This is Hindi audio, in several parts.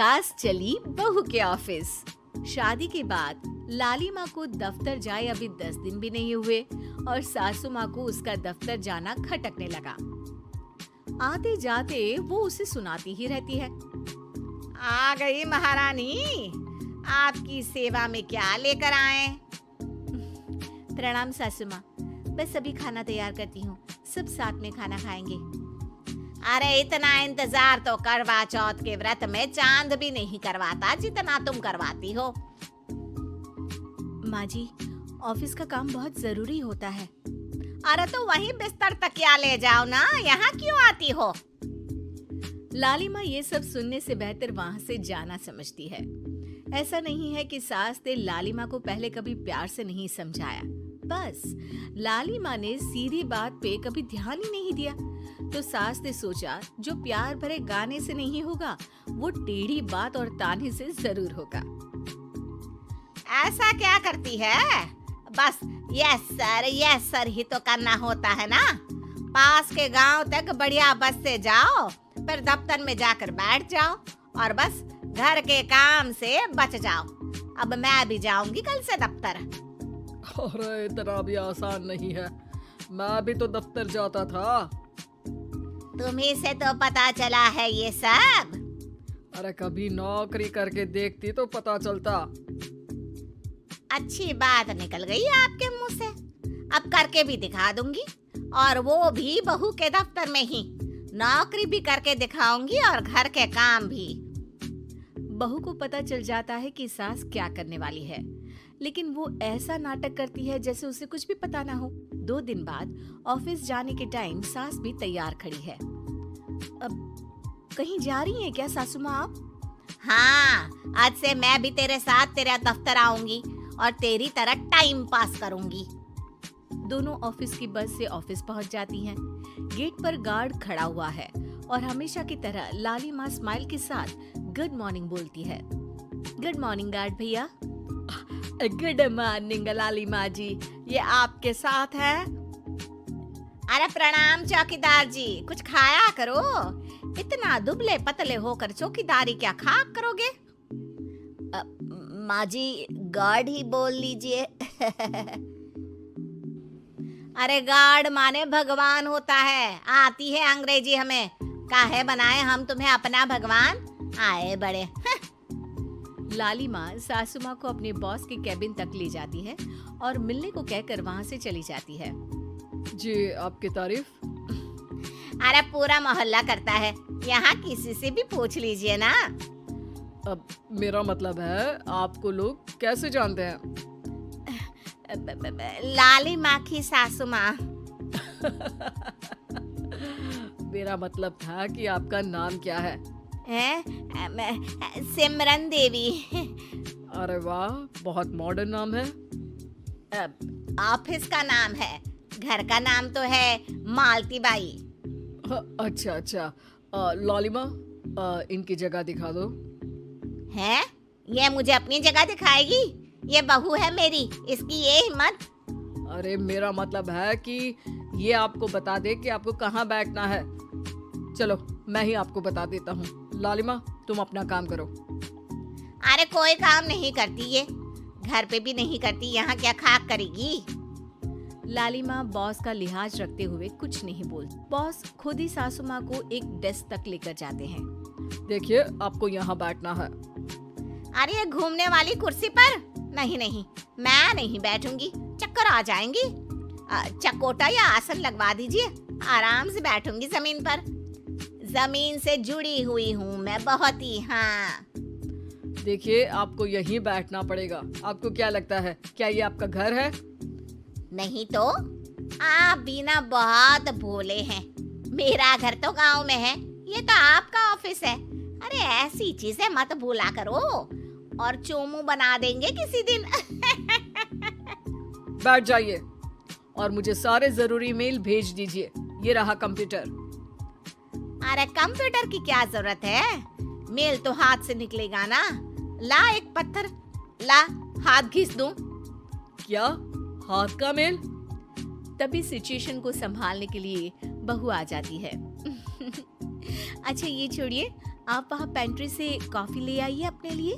सास चली बहू के ऑफिस। शादी के बाद लाली माँ को दफ्तर जाए अभी 10 दिन भी नहीं हुए और सासू माँ को उसका दफ्तर जाना खटकने लगा। आते जाते वो उसे सुनाती ही रहती है। आ गई महारानी, आपकी सेवा में क्या लेकर आए? प्रणाम सासू माँ, बस अभी खाना तैयार करती हूँ, सब साथ में खाना खाएंगे। अरे इतना इंतजार तो करवा चौथ के व्रत में चांद भी नहीं करवाता जितना तुम करवाती हो। माँ जी, ऑफिस का काम बहुत जरूरी होता है। अरे तो वहीं बिस्तर तकिया ले जाओ ना, यहाँ क्यों आती हो? लाली माँ ये सब सुनने से बेहतर वहाँ से जाना समझती है। ऐसा नहीं है कि सास ने लाली माँ को पहले कभी प्यार से नहीं समझाया, बस लाली माँ ने सीधी बात पे कभी ध्यान ही नहीं दिया। तो सास ने सोचा जो प्यार भरे गाने से नहीं होगा वो टेढ़ी बात और ताने से जरूर होगा। ऐसा क्या करती है? बस यस सर ही तो करना होता है ना। पास के गांव तक बढ़िया बस से जाओ, फिर दफ्तर में जाकर बैठ जाओ और बस घर के काम से बच जाओ। अब मैं भी जाऊंगी कल से दफ्तर। अरे इतना भी आसान नहीं है, मैं भी तो दफ्तर जाता था। तुम्ही से तो पता चला है ये सब। अरे कभी नौकरी करके देखती तो पता चलता। अच्छी बात निकल गई आपके मुंह से। अब करके भी दिखा दूंगी, और वो भी बहू के दफ्तर में ही। नौकरी भी करके दिखाऊंगी और घर के काम भी। बहू को पता चल जाता है कि सास क्या करने वाली है, लेकिन वो ऐसा नाटक करती है जैसे उसे कुछ भी पता ना हो। 2 दिन बाद ऑफिस जाने के टाइम सास भी तैयार खड़ी है। अब कहीं जा रही हैं क्या सासू माँ आप? हाँ, आज से मैं भी तेरे साथ तेरा दफ्तर आऊंगी और तेरी तरह टाइम पास करूंगी। दोनों ऑफिस की बस से ऑफिस पहुंच जाती हैं। गेट पर गार्ड खड़ा हुआ है और हमेशा की तरह लाली माँ स्माइल के साथ गुड मॉर्निंग बोलती है। गुड मॉर्निंग गार्ड भैया। गुड मॉर्निंग लाली माँ जी, ये आपके साथ है? अरे प्रणाम चौकीदार जी, कुछ खाया करो। इतना दुबले पतले होकर चौकीदारी क्या खा करोगे? माँ जी, गार्ड ही बोल लीजिए। अरे गार्ड माने भगवान होता है, आती है अंग्रेजी हमें। काहे बनाए हम तुम्हें अपना भगवान? आए बड़े। लाली माँ सासू माँ को अपने बॉस के कैबिन तक ले जाती है और मिलने को कहकर वहाँ से चली जाती है। जी, आपकी तारीफ। अरे पूरा मोहल्ला करता है, यहाँ किसी से भी पूछ लीजिए ना। अब मेरा मतलब है आपको लोग कैसे जानते हैं? लाली माँ की सासू माँ। मेरा मतलब था कि आपका नाम क्या है? सिमरन देवी। अरे वाह, बहुत मॉडर्न नाम है। ऑफिस का नाम है, घर का नाम तो है मालती बाई। अच्छा, लालिमा, इनकी जगह दिखा दो। है? ये मुझे अपनी जगह दिखाएगी? ये बहू है मेरी, इसकी ये हिम्मत। अरे मेरा मतलब है कि ये आपको बता दे कि आपको कहाँ बैठना है। चलो मैं ही आपको बता देता हूँ। लालिमा, तुम अपना काम करो। अरे कोई काम नहीं करती ये, घर पे भी नहीं करती, यहाँ क्या खाक करेगी? लाली माँ बॉस का लिहाज रखते हुए कुछ नहीं बोलती। बॉस खुद ही सासू माँ को एक डेस्क तक लेकर जाते हैं। देखिए, आपको यहाँ बैठना है। अरे ये घूमने वाली कुर्सी पर? नहीं, मैं नहीं बैठूंगी, चक्कर आ जाएंगी। चकोटा या आसन लगवा दीजिए, आराम से बैठूंगी जमीन पर। जमीन से जुड़ी हुई हूँ मैं बहुत ही। हाँ देखिए, आपको यहीं बैठना पड़ेगा। आपको क्या लगता है, क्या ये आपका घर है? नहीं तो आप भी ना बहुत भोले हैं। मेरा घर तो गांव में है, ये तो आपका ऑफिस है। अरे ऐसी चीजें मत भूला करो, और चोमू बना देंगे किसी दिन। बैठ जाइए और मुझे सारे जरूरी मेल भेज दीजिए। ये रहा कंप्यूटर। अरे कंप्यूटर की क्या जरूरत है, मेल तो हाथ से निकलेगा ना। ला एक पत्थर, ला हाथ घिस दूं। क्या हाथ का मेल? तभी सिचुएशन को संभालने के लिए बहू आ जाती है। अच्छा ये छोड़िए, आप वहाँ पेंट्री से कॉफी ले आइए अपने लिए।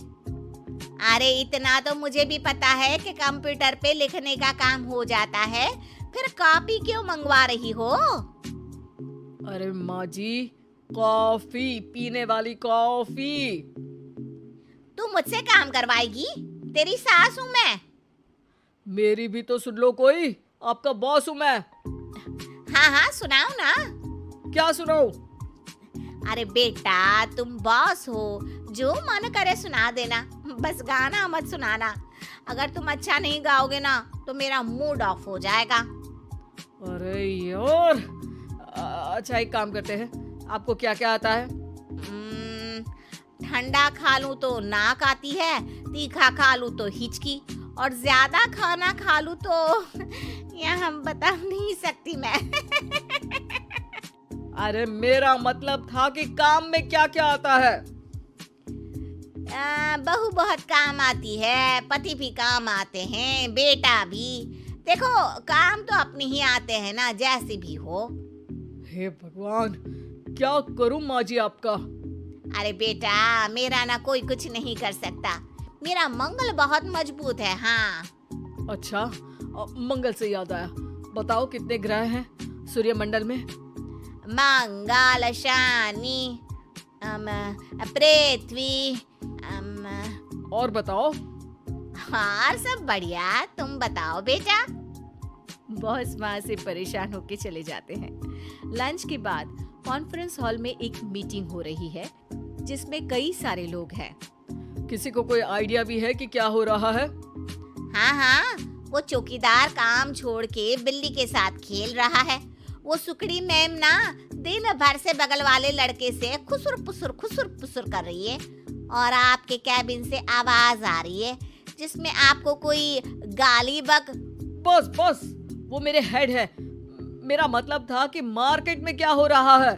अरे इतना तो मुझे भी पता है कि कंप्यूटर पे लिखने का काम हो जाता है, फिर कॉपी क्यों मंगवा रही हो? अरे माँ जी, कॉफी, पीने वाली कॉफी। तू मुझसे काम करवाएगी? तेरी सास हूँ मैं। मेरी भी तो सुन लो कोई, आपका बॉस हूँ मैं। हाँ हाँ सुनाओ ना। क्या सुनाऊं? अरे बेटा तुम बॉस हो, जो मन करे सुना देना, बस गाना मत सुनाना। अगर तुम अच्छा नहीं गाओगे ना तो मेरा मूड ऑफ हो जाएगा। अरे यार, अच्छा एक काम करते हैं, आपको क्या क्या आता है? ठंडा खा लूं तो नाक आती है, तीखा खा लूं तो हिचकी, और ज्यादा खाना खा लूं तो यह हम बता नहीं सकती मैं। अरे मेरा मतलब था कि काम में क्या क्या आता है? बहू बहुत काम आती है, पति भी काम आते हैं, बेटा भी। देखो काम तो अपने ही आते हैं ना, जैसे भी हो। हे भगवान, क्या करूं माँ जी आपका? अरे बेटा मेरा ना कोई कुछ नहीं कर सकता, मेरा मंगल बहुत मजबूत है। हाँ अच्छा, मंगल से याद आया, बताओ कितने ग्रह हैं सूर्यमंडल में? मंगल, शनि, पृथ्वी, और बताओ। हाँ सब बढ़िया, तुम बताओ बेटा। बॉस वहाँ से परेशान होके चले जाते हैं। लंच के बाद कॉन्फ्रेंस हॉल में एक मीटिंग हो रही है जिसमें कई सारे लोग हैं। किसी को कोई आइडिया भी है कि क्या हो रहा है? हाँ हाँ, वो चौकीदार काम छोड़ के बिल्ली के साथ खेल रहा है। वो सुकड़ी मैम ना दिन भर से बगल वाले लड़के से खुसुर पुसुर कर रही है, और आपके कैबिन से आवाज आ रही है जिसमें आपको कोई गाली बक। बस बस, वो मेरे हेड है। मेरा मतलब था कि मार्केट में क्या हो रहा है।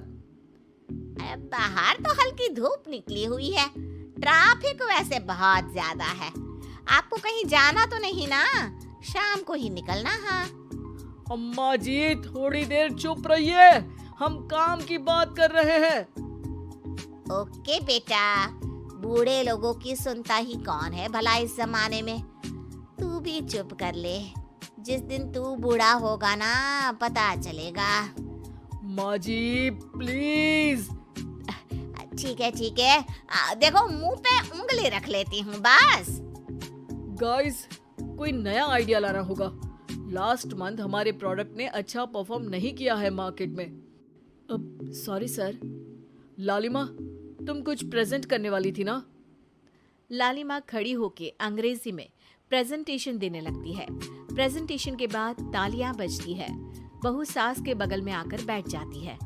बाहर तो हल्की धूप निकली हुई है, ट्रैफिक वैसे बहुत ज्यादा है। आपको कहीं जाना तो नहीं ना? शाम को ही निकलना। हाँ अम्मा जी थोड़ी देर चुप रहिए, हम काम की बात कर रहे हैं। ओके बेटा, बूढ़े लोगों की सुनता ही कौन है भला इस जमाने में। तू भी चुप कर ले, जिस दिन तू बूढ़ा होगा ना पता चलेगा। माँ जी प्लीज। ठीक है, देखो मुंह पे उंगली रख लेती हूँ बस। गाइस, कोई नया आइडिया लाना होगा। लास्ट मंथ हमारे प्रोडक्ट ने अच्छा परफॉर्म नहीं किया है मार्केट में। अब सॉरी सर। लालिमा, तुम कुछ प्रेजेंट करने वाली थी ना? लालिमा खड़ी होके अंग्रेजी में प्रेजेंटेशन देने लगती है। प्रेजेंटेशन के बाद तालियां बजती है। बहू सास के बगल में आकर बैठ जाती है।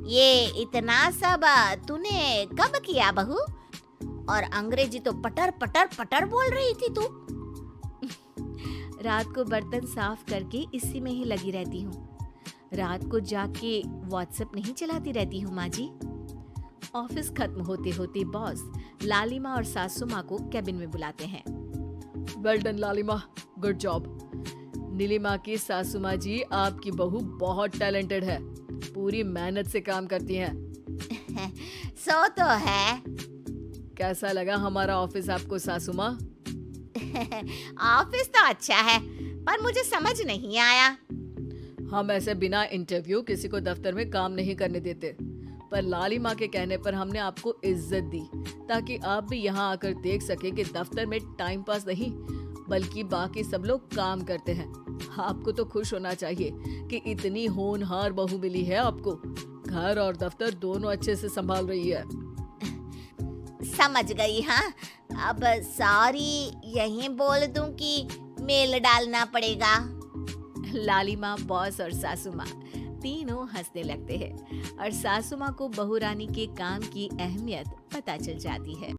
ये इतना सब तूने कब किया बहू? और अंग्रेजी तो पटर पटर पटर बोल रही थी तू। रात को बर्तन साफ करके इसी में ही लगी रहती हूँ। रात को जाके व्हाट्सएप नहीं चलाती रहती हूँ माँ जी। ऑफिस खत्म होते होते बॉस लालिमा और सासू माँ को कैबिन में बुलाते हैं। वेल डन लालिमा, गुड जॉब। नीलिमा की सासू माँ जी, आपकी बहू बहुत टैलेंटेड है, पूरी मेहनत से काम करती हैं। सो तो है। कैसा लगा हमारा ऑफिस आपको सासू माँ? ऑफिस तो अच्छा है, पर मुझे समझ नहीं आया। हम ऐसे बिना इंटरव्यू किसी को दफ्तर में काम नहीं करने देते, पर लालिमा के कहने पर हमने आपको इज्जत दी ताकि आप भी यहाँ आकर देख सके कि दफ्तर में टाइम पास नहीं बल्कि बाकी सब लोग काम करते हैं। आपको तो खुश होना चाहिए कि इतनी होनहार बहू मिली है आपको। घर और दफ्तर दोनों अच्छे से संभाल रही है। समझ गई। हाँ अब सॉरी यहीं बोल दूं कि मेल डालना पड़ेगा? लालिमा, बॉस और सासू माँ तीनों हंसने लगते हैं और सासू माँ को बहू रानी के काम की अहमियत पता चल जाती है।